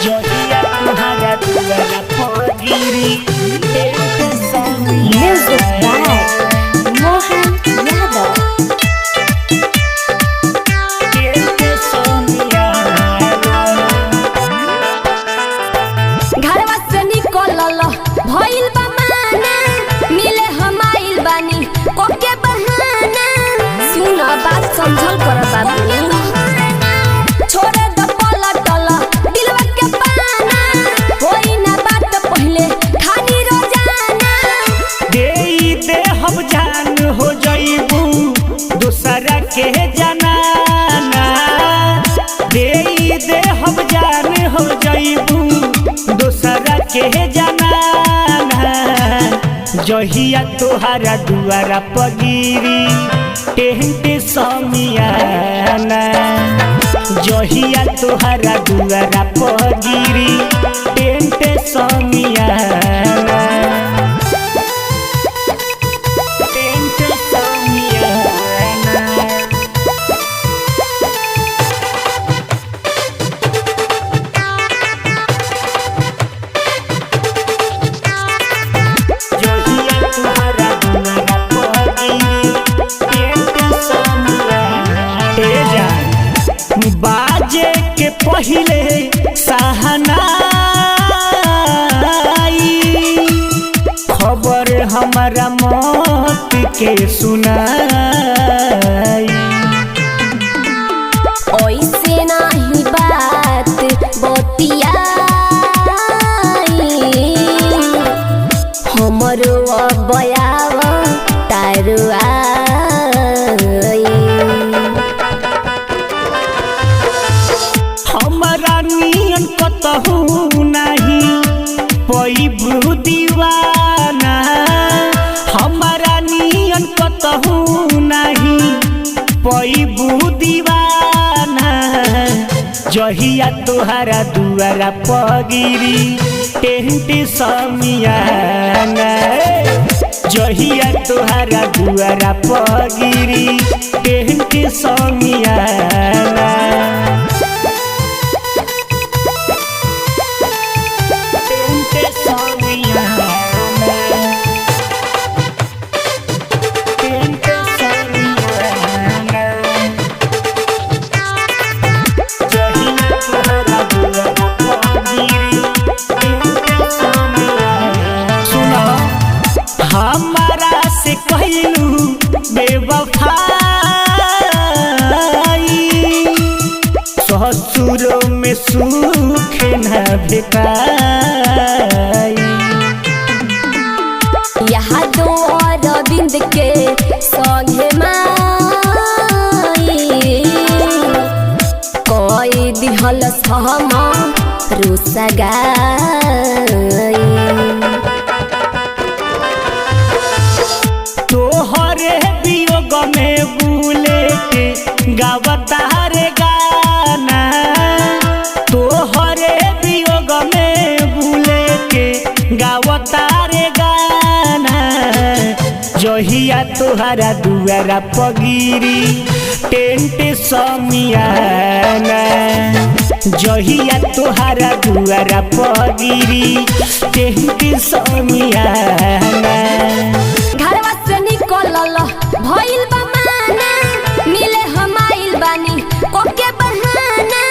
जोहिया तुम्हारा दुआरा पर गिरी Music by Mohan Yadav. घरवा से निकलल भइल बा माना, मिले हम आइल बानी कोके बहाना। सुन बात समझल कर बाबू, छोड़े द पलटल दिलवा के पाना। होई ना बात पहिले खानी रोजाना। दे हम जान हो जइबू दूसरा के जनाना। दे हम जान हो जइबू दूसरा के जनाना। जहिया तोहरा दुआरा पगिरी टेंट समियाना। जहिया तोहरा दुआरा पगिरी टेंट समियाना। टेंट समियाना। जोहिया तुम्हारा दुआरा पगिरी टेंट समियाना। ए जान बाजे के पहिले सहनाई, खबर हमारा मौत के सुनाई। ओइसे नाही बात बतियाई, हमरो बयाव तारो आई। हमारा नियन कतहु नहीं पैबू दीवाना। हमारा नियन कतहु नहीं पैबू दीवाना। जहिया तोहरा दुआरा पगिरी टेंट समियाना। जहिया तोहरा दुआरा पगिरी टेंट समियाना। टेंट समियाना। टेंट समियाना। जहिया तोहरा दुआरा पगिरी टेंट समियाना। सुनो हमारा से कहलू बेवफाई, ससुरों में सुख न भेटाई। यहाँ दो अरविंद के संगे माई, कोई दिहल हम रुसगाई। तोहरे वियोग में बुलेट गावता रे गाना। तोहरे वियोग में बुलेट गावता रे गाना। जहिया तोहरा दुआरा पगिरी टेंट समियाना। जहिया तोहरा दुआरा पगिरी टेंट समियाना। घरवा से निकलल भइल बा माना, मिले हम आइल बानी कोके बहाना।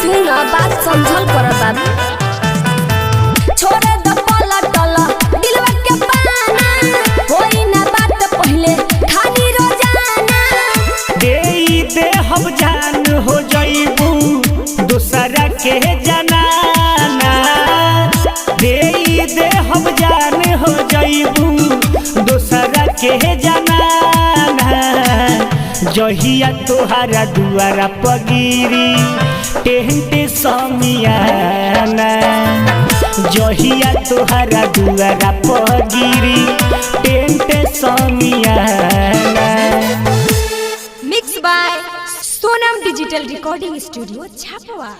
सुन बात समझल कर बाबू, छोड़े द पलटल दिलवा के पाना। होई ना बात पहिले खानी रोजाना। दे हम जान हो जइबू दूसरा के जनाना। दे हम जान हो जइबू दूसरा के जनाना। जहिया तोहरा दुआरा पगिरी टेंट समियाना। जहिया तोहरा दुआरा पगिरी टेंट समियाना। Mix by Sonam digital recording studio छापवा।